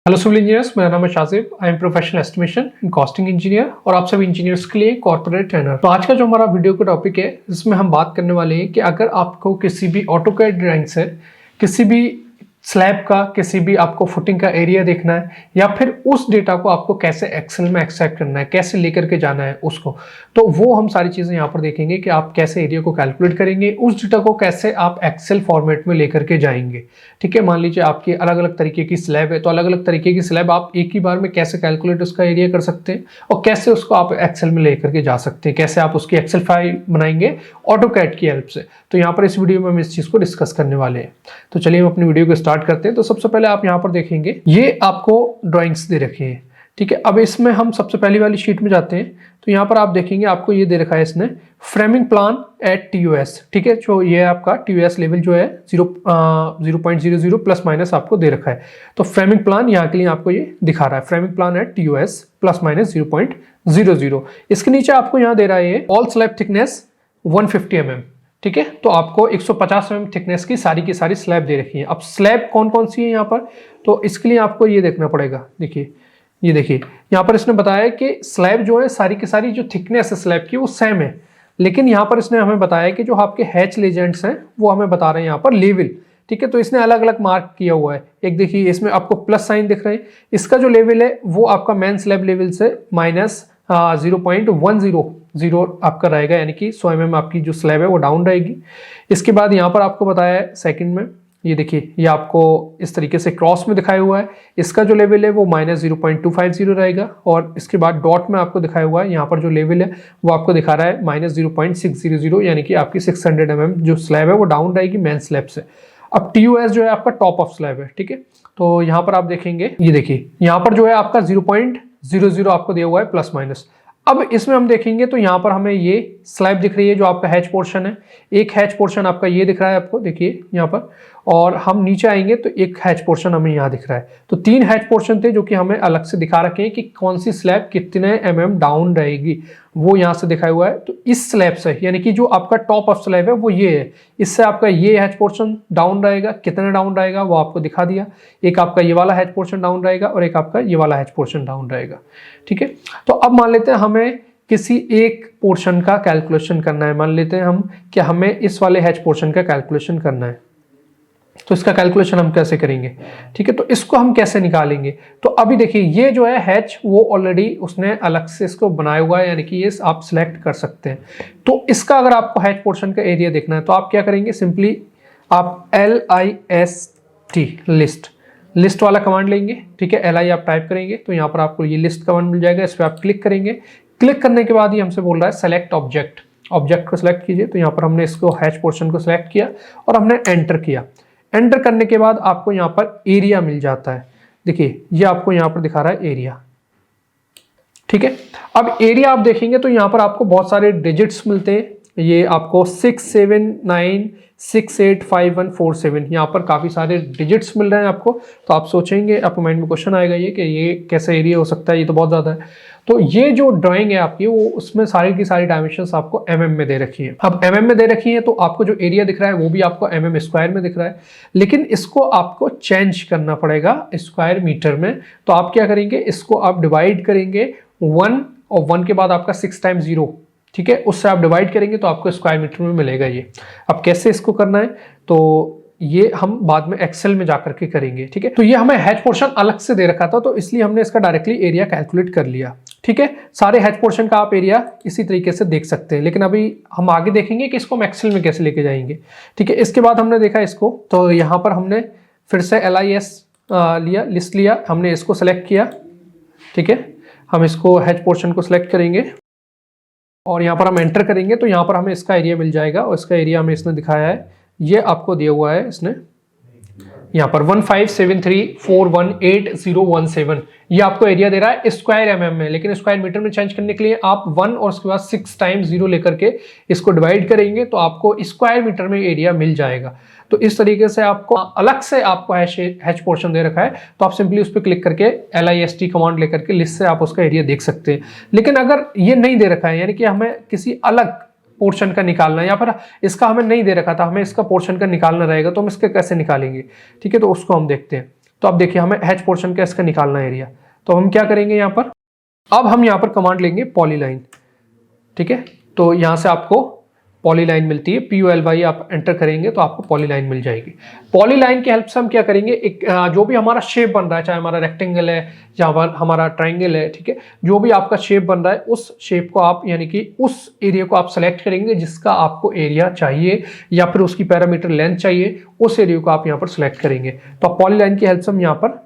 Hello civil engineers, मेरा नाम है Shajib. I am professional estimation and costing engineer और आप सभी इंजीनियर्स के लिए कॉर्पोरेट ट्रेनर। तो आज का जो हमारा वीडियो का टॉपिक है, इसमें हम बात करने वाले हैं कि अगर आपको किसी भी ऑटोकैड ड्राइंग से किसी भी स्लैब का, किसी भी आपको फुटिंग का एरिया देखना है या फिर उस डेटा को आपको कैसे एक्सेल में एक्सट्रैक्ट करना है, कैसे लेकर के जाना है उसको, तो वो हम सारी चीज़ें यहाँ पर देखेंगे कि आप कैसे एरिया को कैलकुलेट करेंगे, उस डेटा को कैसे आप एक्सेल फॉर्मेट में लेकर के जाएंगे। ठीक है, मान लीजिए आपकी अलग अलग तरीके की स्लैब है, तो अलग अलग तरीके की स्लैब आप एक ही बार में कैसे कैलकुलेट उसका एरिया कर सकते हैं और कैसे उसको आप एक्सेल में लेकर के जा सकते हैं, कैसे आप उसकी एक्सेल फाइल बनाएंगे ऑटोकैड की हेल्प से। तो यहाँ पर इस वीडियो में हम इस चीज़ को डिस्कस करने वाले हैं। तो चलिए हम अपनी वीडियो को स्टार्ट करते हैं। तो सबसे पहले आप यहाँ पर देखेंगे ये आपको ड्राइंग्स दे रखी है। ठीक है, अब इसमें हम सबसे पहली वाली शीट में जाते हैं। तो यहाँ पर आप देखेंगे आपको ये दे रखा है इसने फ्रेमिंग प्लान एट TOS। ठीक है, जो ये आपका TOS लेवल जो है 0.00 प्लस माइनस आपको दे रखा है। तो फ्रेमिंग प्लान यहाँ के लिए आपको ये दिखा रहा है, framing plan at TOS plus minus 0.00। इसके नीचे आपको यहाँ दे रहा है ऑल स्लैब थिकनेस 150 mm। ठीक है, तो आपको 150 mm थिकनेस की सारी स्लैब दे रखी है। अब स्लैब कौन कौन सी है यहाँ पर, तो इसके लिए आपको ये देखना पड़ेगा। देखिए, ये देखिए यहाँ पर इसने बताया कि स्लैब जो है सारी की सारी जो थिकनेस है स्लैब की वो सेम है, लेकिन यहाँ पर इसने हमें बताया कि जो आपके हैच लेजेंड्स हैं वो हमें बता रहे हैं यहाँ पर लेवल। ठीक है, तो इसने अलग अलग मार्क किया हुआ है। एक देखिए इसमें आपको प्लस साइन दिख रहे हैं, इसका जो लेवल है वो आपका मेन स्लैब लेवल से माइनस 0.100 आपका रहेगा, यानी कि 100 mm आपकी जो स्लैब है वो डाउन रहेगी। इसके बाद यहाँ पर आपको बताया है सेकंड में, ये देखिए ये आपको इस तरीके से क्रॉस में दिखाया हुआ है, इसका जो लेवल है वो माइनस 0.250 रहेगा। और इसके बाद डॉट में आपको दिखाया हुआ है, यहाँ पर जो लेवल है वो आपको दिखा रहा है माइनस 0.600, यानी कि आपकी 600 mm जो स्लैब है वो डाउन रहेगी मेन स्लैब से। अब TOS जो है आपका टॉप ऑफ स्लैब है। ठीक है, तो यहाँ पर आप देखेंगे, ये देखिए यहाँ पर जो है आपका 0.00 आपको दिया हुआ है प्लस माइनस। अब इसमें हम देखेंगे तो यहाँ पर हमें ये स्लैब दिख रही है जो आपका हैच पोर्शन है, एक हैच पोर्शन आपका ये दिख रहा है आपको, देखिए यहाँ पर। और हम नीचे आएंगे तो एक हैच पोर्शन हमें यहाँ दिख रहा है। तो 3 हैच पोर्शन थे जो कि हमें अलग से दिखा रखे हैं कि कौन सी स्लैब कितने mm डाउन रहेगी, वो यहाँ से दिखाया हुआ है। तो इस स्लैब से, यानी कि जो आपका टॉप ऑफ स्लैब है वो ये है, इससे आपका ये हैच पोर्शन डाउन रहेगा, कितना डाउन रहेगा वो आपको दिखा दिया। एक आपका ये वाला हैच पोर्शन डाउन रहेगा और एक आपका ये वाला हैच पोर्शन डाउन रहेगा। ठीक है, तो अब मान लेते हैं हमें किसी एक पोर्शन का कैलकुलेशन करना है। मान लेते हैं हम कि हमें इस वाले हैच पोर्शन का कैलकुलेशन करना है, तो इसका कैलकुलेशन हम कैसे करेंगे। ठीक है, तो इसको हम कैसे निकालेंगे, तो अभी देखिए ये जो है हैच वो ऑलरेडी उसने अलग से इसको बनाया हुआ है, यानी कि ये आप सिलेक्ट कर सकते हैं। तो इसका अगर आपको हैच पोर्शन का एरिया देखना है तो आप क्या करेंगे, सिंपली आप लिस्ट वाला कमांड लेंगे। ठीक है, LI आप टाइप करेंगे तो यहाँ पर आपको ये लिस्ट कमांड मिल जाएगा, इस पर आप क्लिक करेंगे। क्लिक करने के बाद ही हमसे बोल रहा है सेलेक्ट ऑब्जेक्ट को सिलेक्ट कीजिए। तो यहाँ पर हमने इसको हैच पोर्शन को सिलेक्ट किया और हमने एंटर किया। एंटर करने के बाद आपको यहाँ पर एरिया मिल जाता है। देखिए ये आपको यहाँ पर दिखा रहा है एरिया। ठीक है, अब एरिया आप देखेंगे तो यहाँ पर आपको बहुत सारे डिजिट्स मिलते हैं। ये आपको 679685147, यहाँ पर काफ़ी सारे डिजिट्स मिल रहे हैं आपको। तो आप सोचेंगे, आपको माइंड में क्वेश्चन आएगा ये कि ये कैसे एरिया हो सकता है, ये तो बहुत ज़्यादा है। तो ये जो ड्राइंग है आपकी वो उसमें सारी की सारी डायमेंशंस आपको mm में दे रखी है। अब mm में दे रखी है तो आपको जो एरिया दिख रहा है वो भी आपको mm स्क्वायर में दिख रहा है, लेकिन इसको आपको चेंज करना पड़ेगा स्क्वायर मीटर में। तो आप क्या करेंगे, इसको आप डिवाइड करेंगे 1 और 1 के बाद आपका 6 टाइम्स 0। ठीक है, उससे आप डिवाइड करेंगे तो आपको स्क्वायर मीटर में मिलेगा ये। अब कैसे इसको करना है तो ये हम बाद में एक्सेल में जाकर के करेंगे। ठीक है, तो ये हमें हैच पोर्शन अलग से दे रखा था तो इसलिए हमने इसका डायरेक्टली एरिया कैलकुलेट कर लिया। ठीक है, सारे हैच पोर्शन का आप एरिया इसी तरीके से देख सकते हैं, लेकिन अभी हम आगे देखेंगे कि इसको हम एक्सेल में कैसे लेके जाएंगे। ठीक है, इसके बाद हमने देखा इसको, तो यहाँ पर हमने फिर से LIS लिया, लिस्ट लिया, हमने इसको सेलेक्ट किया। ठीक है, हम इसको हैच पोर्शन को सिलेक्ट करेंगे और यहाँ पर हम एंटर करेंगे तो यहाँ पर हमें इसका एरिया मिल जाएगा। और इसका एरिया हमें इसने दिखाया है, ये आपको दिया हुआ है इसने यहाँ पर 1573418017, ये आपको एरिया दे रहा है स्क्वायर mm में, लेकिन स्क्वायर मीटर में चेंज करने के लिए आप 1 और उसके बाद 6 टाइम्स 0 लेकर के इसको डिवाइड करेंगे तो आपको स्क्वायर मीटर में एरिया मिल जाएगा। तो इस तरीके से आपको अलग से आपको हैच पोर्शन दे रखा है, तो आप सिंपली उस पर क्लिक करके LIST कमांड लेकर के लिस्ट से आप उसका एरिया देख सकते हैं। लेकिन अगर ये नहीं दे रखा है, यानी कि हमें किसी अलग पोर्शन का निकालना है या फिर इसका हमें नहीं दे रखा था, हमें इसका पोर्शन का निकालना रहेगा, तो हम इसके कैसे निकालेंगे। ठीक है, तो उसको हम देखते हैं। तो अब देखिए हमें हैच पोर्शन का इसका निकालना है एरिया। तो हम क्या करेंगे यहाँ पर, अब हम यहाँ पर कमांड लेंगे पॉलीलाइन, ठीक है। तो यहाँ से आपको पॉलीलाइन मिलती है, POLY आप एंटर करेंगे तो आपको पॉलीलाइन मिल जाएगी। पॉलीलाइन की हेल्प से हम क्या करेंगे, एक जो भी हमारा शेप बन रहा है, चाहे हमारा रेक्टेंगल है या हमारा ट्राइंगल है, ठीक है, जो भी आपका शेप बन रहा है उस शेप को आप यानी कि उस एरिया को आप सेलेक्ट करेंगे जिसका आपको एरिया चाहिए या फिर उसकी पैरामीटर लेंथ चाहिए, उस एरिया को आप यहाँ पर सिलेक्ट करेंगे। तो पॉलीलाइन की हेल्प से हम यहाँ पर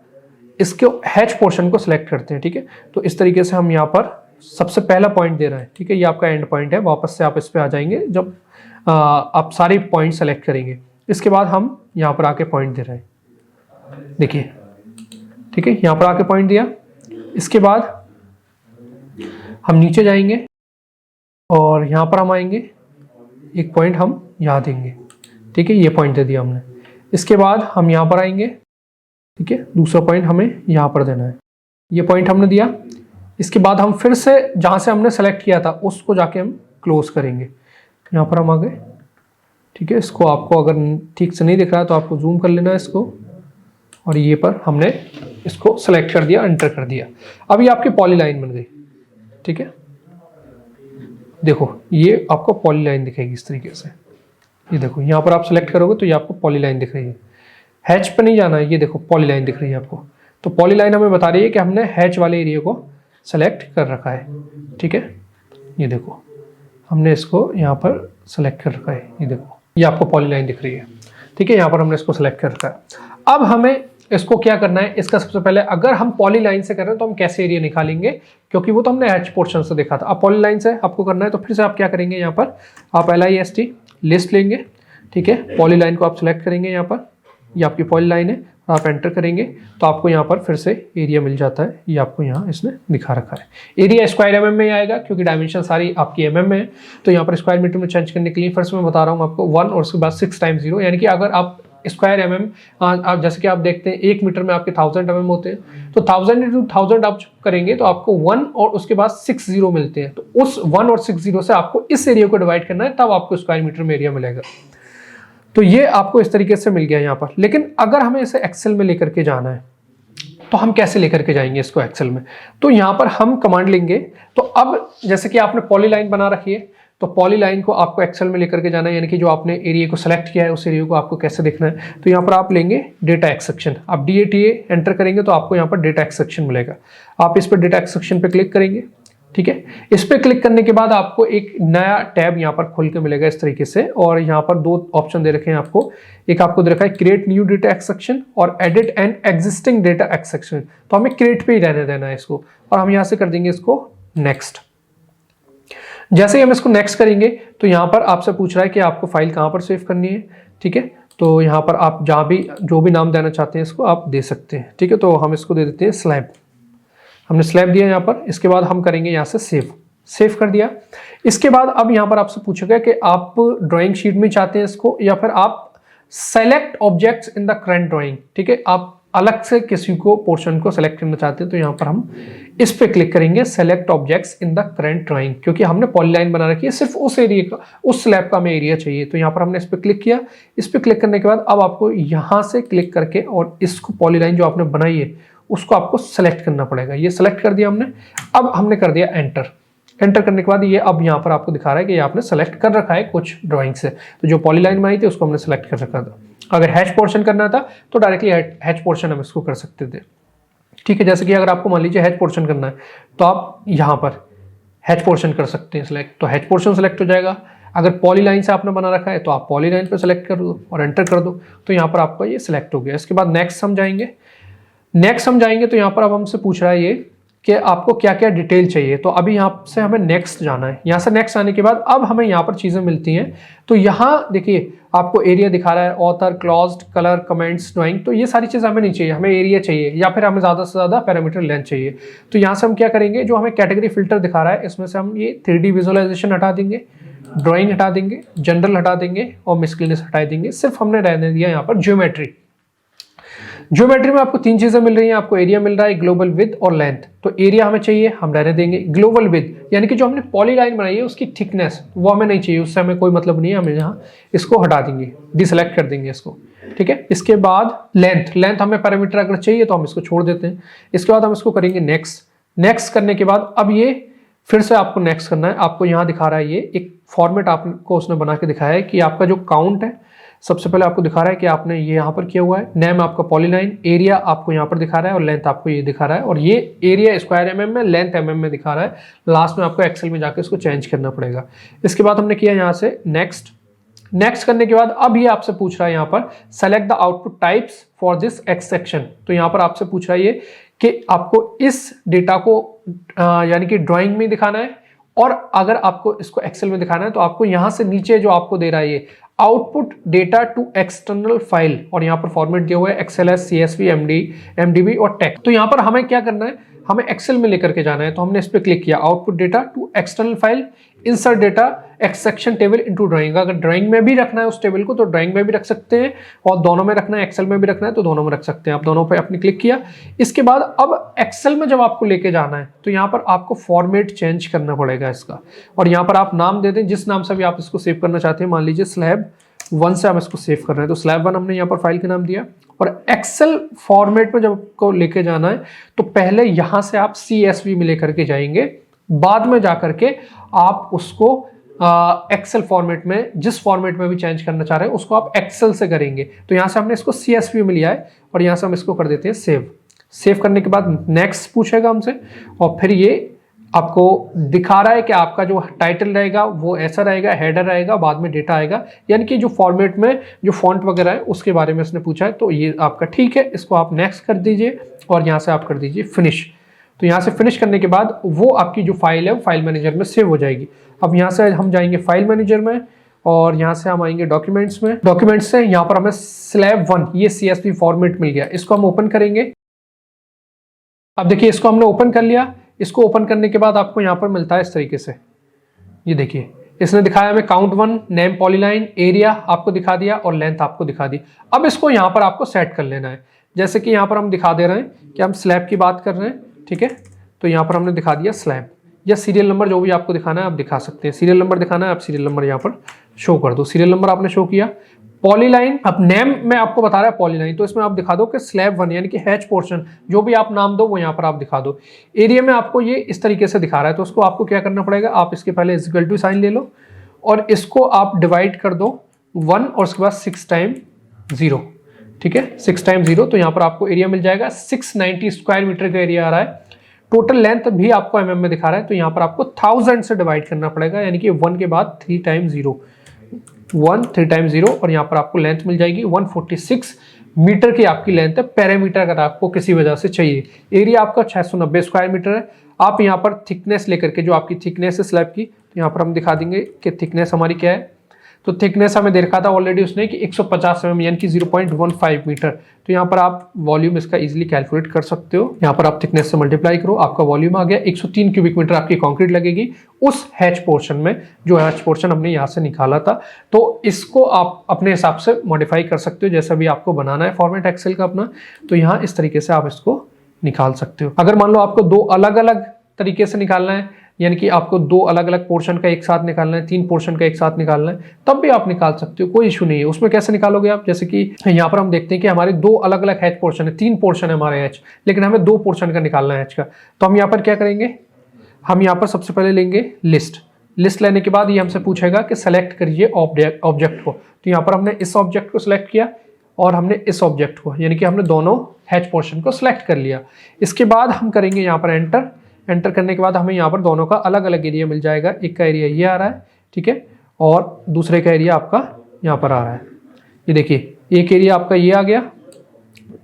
इसके हैच पोर्शन को सिलेक्ट करते हैं, ठीक है। तो इस तरीके से हम यहाँ पर सबसे पहला पॉइंट दे रहा है, ठीक है, ये आपका एंड पॉइंट है। वापस से आप इस पे आ जाएंगे जब आप सारे पॉइंट सेलेक्ट करेंगे। इसके बाद हम यहाँ पर आके पॉइंट दे रहे हैं, देखिए, ठीक है, यहाँ पर आके पॉइंट दिया। इसके बाद हम नीचे जाएंगे और यहाँ पर हम आएंगे, एक पॉइंट हम यहाँ देंगे, ठीक है, ये पॉइंट दे दिया हमने। इसके बाद हम यहाँ पर आएंगे, ठीक है, दूसरा पॉइंट हमें यहाँ पर देना है, ये पॉइंट हमने दिया। इसके बाद हम फिर से जहाँ से हमने सेलेक्ट किया था उसको जाके हम क्लोज करेंगे। यहाँ पर हम आ गए, ठीक है। इसको आपको अगर ठीक से नहीं दिख रहा है तो आपको जूम कर लेना है इसको, और ये पर हमने इसको सेलेक्ट कर दिया, एंटर कर दिया। अब ये आपकी पॉलीलाइन बन गई, ठीक है। देखो ये आपको पॉलीलाइन दिखेगी इस तरीके से, ये देखो यहाँ पर आप सेलेक्ट करोगे तो ये आपको पॉलीलाइन दिख रही है। हैच पे नहीं जाना है, ये देखो पॉलीलाइन दिख रही है आपको। तो पॉलीलाइन हमें बता रही है कि हमने हैच वाले एरिया को सेलेक्ट कर रखा है, ठीक है। ये देखो हमने इसको यहाँ पर सेलेक्ट कर रखा है, ये देखो ये आपको पॉलीलाइन दिख रही है, ठीक है। यहाँ पर हमने इसको सेलेक्ट कर रखा है। अब हमें इसको क्या करना है, इसका सबसे पहले अगर हम पॉलीलाइन से कर रहे हैं तो हम कैसे एरिया निकालेंगे, क्योंकि वो तो हमने हैच पोर्शन से देखा था। अब पॉलीलाइन से आपको करना है तो फिर से आप क्या करेंगे, यहाँ पर आप LIST लिस्ट लेंगे, ठीक है। पॉलीलाइन को आप सेलेक्ट करेंगे, यहाँ पर ये आपकी पॉलीलाइन है, आप एंटर करेंगे तो आपको यहाँ पर फिर से एरिया मिल जाता है। ये आपको यहाँ इसने दिखा रखा है। एरिया स्क्वायर mm में आएगा क्योंकि डायमेंशन सारी आपकी mm में है। तो यहाँ पर स्क्वायर मीटर में चेंज करने के लिए फर्स्ट में बता रहा हूँ आपको 1 और उसके बाद 6 टाइम्स 0, यानी कि अगर आप स्क्वायर mm आप जैसे कि आप देखते हैं 1 मीटर में आपके 1000 mm होते हैं, तो 1000 into 1000 आप करेंगे तो आपको 1 और उसके बाद 6 0 मिलते हैं। तो उस 1 और 6 0 से आपको इस एरिया को डिवाइड करना है, तब आपको स्क्वायर मीटर में एरिया मिलेगा। तो ये आपको इस तरीके से मिल गया यहाँ पर। लेकिन अगर हमें इसे एक्सेल में लेकर के जाना है तो हम कैसे लेकर के जाएंगे इसको एक्सेल में, तो यहाँ पर हम कमांड लेंगे। तो अब जैसे कि आपने पॉलीलाइन बना रखी है, तो पॉलीलाइन को आपको एक्सेल में लेकर के जाना है, यानी कि जो आपने एरिया को सेलेक्ट किया है उस एरिया को आपको कैसे देखना है। तो यहाँ पर आप लेंगे डेटा एक्सेक्शन, आप DATA एंटर करेंगे तो आपको यहाँ पर डेटा एक्सेक्शन मिलेगा। आप इस पर डेटा एक्सेक्शन पे क्लिक करेंगे, ठीक है। इस पे क्लिक करने के बाद आपको एक नया टैब यहाँ पर खुल के मिलेगा इस तरीके से, और यहाँ पर 2 ऑप्शन दे रखे हैं आपको। एक आपको दे रखा है क्रिएट न्यू डेटा एक्सेक्शन और एडिट एंड एग्जिस्टिंग डेटा एक्सेक्शन। तो हमें क्रिएट पे ही रहने देना है इसको, और हम यहाँ से कर देंगे इसको नेक्स्ट। जैसे ही हम इसको नेक्स्ट करेंगे तो यहाँ पर आपसे पूछ रहा है कि आपको फाइल कहाँ पर सेव करनी है, ठीक है। तो यहाँ पर आप जहाँ भी जो भी नाम देना चाहते हैं इसको आप दे सकते हैं, ठीक है। तो हम इसको दे देते हैं स्लैब, हमने स्लैब दिया यहाँ पर। इसके बाद हम करेंगे यहाँ से सेव कर दिया। इसके बाद अब यहाँ पर आपसे पूछेगा कि आप ड्राइंग शीट में चाहते हैं इसको या फिर आप select objects in the current drawing, ठीक है, आप अलग से किसी को पोर्शन को सेलेक्ट करना चाहते हैं। तो यहाँ पर हम इस पे क्लिक करेंगे select objects in the current drawing, क्योंकि हमने पॉलीलाइन बना रखी है, सिर्फ उस एरिया का, उस स्लैब का हमें एरिया चाहिए। तो यहाँ पर हमने इस पे क्लिक किया। इस पे क्लिक करने के बाद अब आपको यहाँ से क्लिक करके और इसको पॉलीलाइन जो आपने बनाई है उसको आपको सेलेक्ट करना पड़ेगा। ये सेलेक्ट कर दिया हमने। अब हमने कर दिया एंटर करने के बाद ये अब यहाँ पर आपको दिखा रहा है कि ये आपने सेलेक्ट कर रखा है कुछ ड्राइंग से। तो जो पॉलीलाइन बनाई थी उसको हमने सेलेक्ट कर रखा था। अगर हैच पोर्शन करना था तो डायरेक्टली हैच पोर्शन हम इसको कर सकते थे, ठीक है। जैसे कि अगर आपको मान लीजिए हैच पोर्शन करना है तो आप यहाँ पर हैच पोर्शन कर सकते हैं सिलेक्ट, तो हैच पोर्शन सेलेक्ट हो जाएगा। अगर पॉलीलाइन से आपने बना रखा है तो आप पॉलीलाइन पर सेलेक्ट कर दो और एंटर कर दो, तो यहाँ पर आपका ये सिलेक्ट हो गया। इसके बाद नेक्स्ट हम जाएंगे तो यहाँ पर अब हमसे पूछ रहा है ये कि आपको क्या क्या डिटेल चाहिए। तो अभी यहाँ से हमें नेक्स्ट जाना है। यहाँ से नेक्स्ट आने के बाद अब हमें यहाँ पर चीज़ें मिलती हैं। तो यहाँ देखिए आपको एरिया दिखा रहा है, ऑथर, क्लॉज्ड, कलर, कमेंट्स, ड्राइंग। तो ये सारी चीज़ हमें नहीं चाहिए, हमें एरिया चाहिए या फिर हमें ज़्यादा से ज़्यादा पैरामीटर लेंथ चाहिए। तो यहाँ से हम क्या करेंगे, जो हमें कैटेगरी फिल्टर दिखा रहा है इसमें से हम ये 3D विजुअलाइजेशन हटा देंगे, ड्राइंग हटा देंगे, जनरल हटा देंगे और मिसलेनियस हटा देंगे। सिर्फ हमने रहने दिया यहाँ पर ज्योमेट्री में आपको 3 चीजें मिल रही हैं। आपको एरिया मिल रहा है, ग्लोबल विड्थ और लेंथ। तो एरिया हमें चाहिए, हम रहने देंगे। ग्लोबल विड्थ यानी कि जो हमने पॉलीलाइन बनाई है उसकी थिकनेस वो हमें नहीं चाहिए, उससे हमें कोई मतलब नहीं है, हमें यहाँ इसको हटा देंगे, डिसलेक्ट कर देंगे इसको, ठीक है। इसके बाद लेंथ हमें पैरामीटर अगर चाहिए तो हम इसको छोड़ देते हैं। इसके बाद हम इसको करेंगे नेक्स्ट करने के बाद अब ये फिर से आपको नेक्स्ट करना है। आपको यहाँ दिखा रहा है ये एक फॉर्मेट आपको उसने बना के दिखाया है कि आपका जो काउंट है, सबसे पहले आपको दिखा रहा है कि आपने ये यहाँ पर किया हुआ है, नेम आपका पॉलीलाइन, एरिया आपको यहाँ पर दिखा रहा है और लेंथ आपको ये दिखा रहा है, और ये एरिया स्क्वायर mm में, लेंथ mm में दिखा रहा है। लास्ट में आपको एक्सेल में जाकर इसको चेंज करना पड़ेगा। इसके बाद हमने किया यहाँ से नेक्स्ट करने के बाद अब ये आपसे पूछ रहा है यहाँ पर select the output types for this x section. तो यहाँ पर आपसे पूछ रहा है ये कि आपको इस डेटा को यानी कि ड्राइंग में दिखाना है, और अगर आपको इसको एक्सेल में दिखाना है तो आपको यहाँ से नीचे जो आपको दे रहा है ये output data to external file, और यहाँ पर फॉर्मेट दिया हुआ है XLS, CSV, MDB और टेक्स्ट। तो यहाँ पर हमें क्या करना है, हमें एक्सेल में लेकर के जाना है। तो हमने इस पर क्लिक किया, output data to external file, insert data extraction table into drawing. अगर ड्राइंग में भी रखना है उस टेबल को तो ड्राइंग में भी रख सकते हैं, और दोनों में रखना है, एक्सेल में भी रखना है तो दोनों में रख सकते हैं। आप दोनों पे आपने क्लिक किया। इसके बाद अब एक्सेल में जब आपको लेके जाना है तो यहाँ पर आपको फॉर्मेट चेंज करना पड़ेगा इसका, और यहाँ पर आप नाम दे दें जिस नाम से भी आप इसको सेव करना चाहते हैं। मान लीजिए स्लैब 1 से हम इसको सेव कर रहे हैं, तो स्लैब 1 हमने यहाँ पर फाइल का नाम दिया। और एक्सेल फॉर्मेट में जब आपको लेके जाना है तो पहले यहाँ से आप CSV में लेकर के जाएंगे, बाद में जाकर के आप उसको एक्सेल फॉर्मेट में, जिस फॉर्मेट में भी चेंज करना चाह रहे हैं उसको आप एक्सेल से करेंगे। तो यहाँ से हमने इसको CSV में लिया है, और यहाँ से हम इसको कर देते हैं सेव करने के बाद नेक्स्ट पूछेगा हमसे, और फिर ये आपको दिखा रहा है कि आपका जो टाइटल रहेगा वो ऐसा रहेगा, हेडर रहेगा, बाद में डेटा आएगा, यानी कि जो फॉर्मेट में जो फॉन्ट वगैरह है उसके बारे में इसने पूछा है। तो ये आपका ठीक है, इसको आप नेक्स्ट कर दीजिए और यहाँ से आप कर दीजिए फिनिश। तो यहाँ से फिनिश करने के बाद वो आपकी जो फाइल है वो फाइल मैनेजर में सेव हो जाएगी। अब यहाँ से हम जाएंगे फाइल मैनेजर में, और यहाँ से हम आएंगे डॉक्यूमेंट्स में। डॉक्यूमेंट्स से यहाँ पर हमें स्लैब 1 ये CSV फॉर्मेट मिल गया, इसको हम ओपन करेंगे। अब देखिए इसको हमने ओपन कर लिया। इसको ओपन करने के बाद आपको यहाँ पर मिलता है इस तरीके से, ये देखिए इसने दिखाया हमें काउंट 1, नेम पॉलीलाइन, एरिया आपको दिखा दिया और लेंथ आपको दिखा दी। अब इसको यहाँ पर आपको सेट कर लेना है। जैसे कि यहाँ पर हम दिखा दे रहे हैं कि हम स्लैब की बात कर रहे हैं, ठीक है। तो यहाँ पर हमने दिखा दिया स्लैब, या सीरियल नंबर जो भी आपको दिखाना है आप दिखा सकते हैं। सीरियल नंबर दिखाना है आप सीरियल नंबर यहाँ पर शो कर दो। सीरियल नंबर आपने शो किया। पॉलीलाइन, अब नेम में आपको बता रहा है पॉलीलाइन, तो इसमें आप दिखा दो कि स्लैब 1 यानी कि हैच पोर्शन, जो भी आप नाम दो वो यहाँ पर आप दिखा दो। एरिया में आपको ये इस तरीके से दिखा रहा है, तो उसको आपको क्या करना पड़ेगा, आप इसके पहले इक्वल टू साइन ले लो और इसको आप डिवाइड कर दो 1 और उसके बाद 6 टाइम 0, ठीक है, 6 टाइम 0। तो यहाँ पर आपको एरिया मिल जाएगा 690 स्क्वायर मीटर का एरिया आ रहा है। टोटल लेंथ भी आपको mm में दिखा रहा है, तो यहाँ पर आपको 1000 से डिवाइड करना पड़ेगा, यानी कि 1 के बाद 3 टाइम 0, 1 3 टाइम 0, और यहाँ पर आपको लेंथ मिल जाएगी 146 मीटर की आपकी लेंथ है। पैरामीटर अगर आपको किसी वजह से चाहिए। एरिया आपका 690 स्क्वायर मीटर है। आप यहाँ पर थिकनेस लेकर के, जो आपकी थिकनेस है स्लैब की, तो यहाँ पर हम दिखा देंगे कि थिकनेस हमारी क्या है। तो थिकनेस हमें देखा था ऑलरेडी उसने कि 150 mm यानी कि 0.15 मीटर। तो यहाँ पर आप वॉल्यूम इसका इजीली कैलकुलेट कर सकते हो। यहाँ पर आप थिकनेस से मल्टीप्लाई करो, आपका वॉल्यूम आ गया 103 क्यूबिक मीटर आपकी कंक्रीट लगेगी उस हैच पोर्शन में, जो हैच पोर्शन हमने यहाँ से निकाला था। तो इसको आप अपने हिसाब से मॉडिफाई कर सकते हो, जैसा भी आपको बनाना है फॉर्मेट एक्सेल का अपना। तो यहाँ इस तरीके से आप इसको निकाल सकते हो। अगर मान लो आपको 2 अलग अलग तरीके से निकालना है, यानी कि आपको 2 अलग अलग पोर्शन का एक साथ निकालना है, 3 पोर्शन का एक साथ निकालना है, तब भी आप निकाल सकते हो, कोई इशू नहीं है। उसमें कैसे निकालोगे आप, जैसे कि यहाँ पर हम देखते हैं कि हमारे 2 अलग अलग हैच पोर्शन है, 3 पोर्शन है हमारे हैच, लेकिन हमें 2 पोर्शन का निकालना है हैच का। तो हम यहाँ पर क्या करेंगे, हम यहाँ पर सबसे पहले लेंगे लिस्ट लेने के बाद ये हमसे पूछेगा कि सेलेक्ट करिए ऑब्जेक्ट को। तो यहाँ पर हमने इस ऑब्जेक्ट को सिलेक्ट किया और हमने इस ऑब्जेक्ट को, यानी कि हमने दोनों हैच पोर्शन को सिलेक्ट कर लिया। इसके बाद हम करेंगे यहाँ पर एंटर करने के बाद हमें यहाँ पर दोनों का अलग अलग एरिया मिल जाएगा। एक का एरिया ये आ रहा है, ठीक है, और दूसरे का एरिया आपका यहाँ पर आ रहा है। ये देखिए एक एरिया आपका ये आ गया,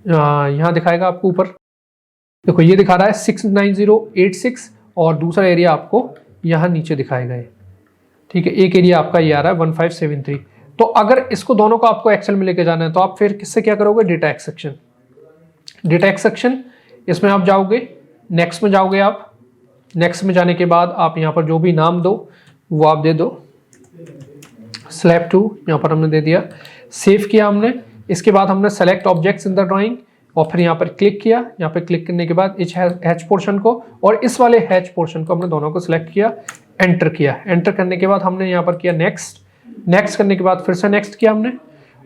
यहाँ दिखाएगा आपको ऊपर, देखो ये दिखा रहा है 69086, और दूसरा एरिया आपको यहाँ नीचे दिखाएगा ये, ठीक है। एक एरिया आपका ये आ रहा है 1573। तो अगर इसको दोनों को आपको एक्सेल में लेके जाना है तो आप फिर किससे क्या करोगे, डेटा एक्सेक्शन, इसमें आप जाओगे, नेक्स्ट में जाओगे आप। नेक्स्ट में जाने के बाद आप यहाँ पर जो भी नाम दो वो आप दे दो, स्लैब 2 यहाँ पर हमने दे दिया, सेव किया हमने। इसके बाद हमने select objects in the drawing, और फिर यहाँ पर क्लिक किया। यहाँ पर क्लिक करने के बाद इस हैच पोर्शन को और इस वाले हैच पोर्शन को हमने दोनों को सिलेक्ट किया, एंटर किया। एंटर करने के बाद हमने यहाँ पर किया नेक्स्ट करने के बाद फिर से नेक्स्ट किया हमने,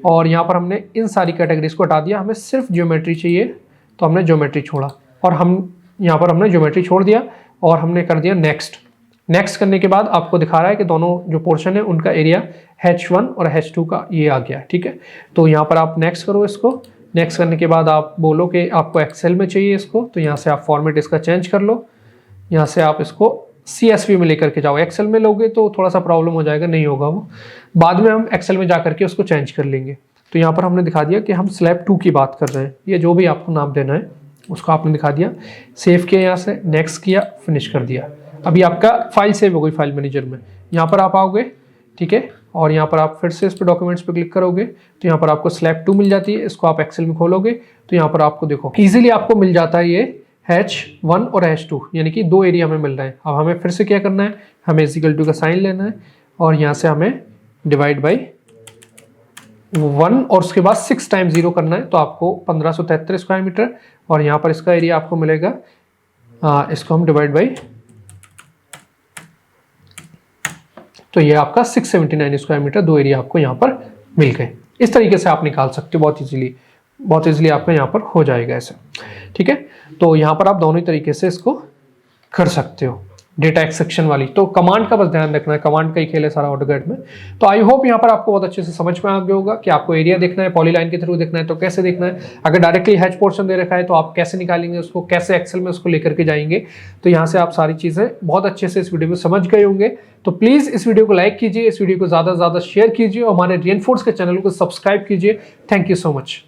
और यहाँ पर हमने इन सारी कैटेगरीज को हटा दिया, हमें सिर्फ ज्योमेट्री चाहिए तो हमने ज्योमेट्री छोड़ा और हम यहाँ पर हमने ज्योमेट्री छोड़ दिया और हमने कर दिया नेक्स्ट। नेक्स्ट करने के बाद आपको दिखा रहा है कि दोनों जो पोर्शन है उनका एरिया H1 और H2 का ये आ गया, ठीक है। तो यहाँ पर आप नेक्स्ट करो इसको। नेक्स्ट करने के बाद आप बोलो कि आपको एक्सेल में चाहिए इसको, तो यहाँ से आप फॉर्मेट इसका चेंज कर लो। यहाँ से आप इसको CSV में लेकर के जाओ। एक्सेल में लोगे तो थोड़ा सा प्रॉब्लम हो जाएगा, नहीं होगा वो, बाद में हम एक्सेल में जा करके उसको चेंज कर लेंगे। तो यहाँ पर हमने दिखा दिया कि हम स्लैब 2 की बात कर रहे हैं, ये जो भी आपको नाम देना है उसको आपने दिखा दिया। सेव किया, यहाँ से नेक्स्ट किया, फिनिश कर दिया। अभी आपका फाइल सेव हो गई फाइल मैनेजर में। यहाँ पर आप आओगे, ठीक है, और यहाँ पर आप फिर से इस पर डॉक्यूमेंट्स पे क्लिक करोगे तो यहाँ पर आपको स्लैब 2 मिल जाती है। इसको आप एक्सेल में खोलोगे तो यहाँ पर आपको देखो इजीली आपको मिल जाता है ये H1 और H2, यानी कि 2 एरिया हमें मिल रहा है। अब हमें फिर से क्या करना है, हमें इक्वल का साइन लेना है और यहाँ से हमें डिवाइड बाई 1 और उसके बाद 6 टाइम्स 0 करना है, तो आपको 1573 स्क्वायर मीटर और यहाँ पर इसका एरिया आपको मिलेगा, इसको हम डिवाइड बाई, तो ये आपका 679 स्क्वायर मीटर 2 एरिया आपको यहाँ पर मिल गए। इस तरीके से आप निकाल सकते हो बहुत इजीली आपका यहाँ पर हो जाएगा ऐसे, ठीक है। तो यहाँ पर आप दोनों ही तरीके से इसको कर सकते हो। डेटा एक्सट्रैक्शन वाली तो कमांड का बस ध्यान रखना है, कमांड का ही खेल है सारा ऑटोकैड में। तो आई होप यहाँ पर आपको बहुत अच्छे से समझ में आ गया होगा कि आपको एरिया देखना है, पॉलीलाइन के थ्रू देखना है तो कैसे देखना है, अगर डायरेक्टली हैच पोर्शन दे रखा है तो आप कैसे निकालेंगे उसको, कैसे एक्सेल में उसको लेकर के जाएंगे। तो यहाँ से आप सारी चीज़ें बहुत अच्छे से इस वीडियो में समझ गए होंगे। तो प्लीज़ इस वीडियो को लाइक कीजिए, इस वीडियो को ज़्यादा से ज़्यादा शेयर कीजिए और हमारे रीइंफोर्स के चैनल को सब्सक्राइब कीजिए। Thank you so much.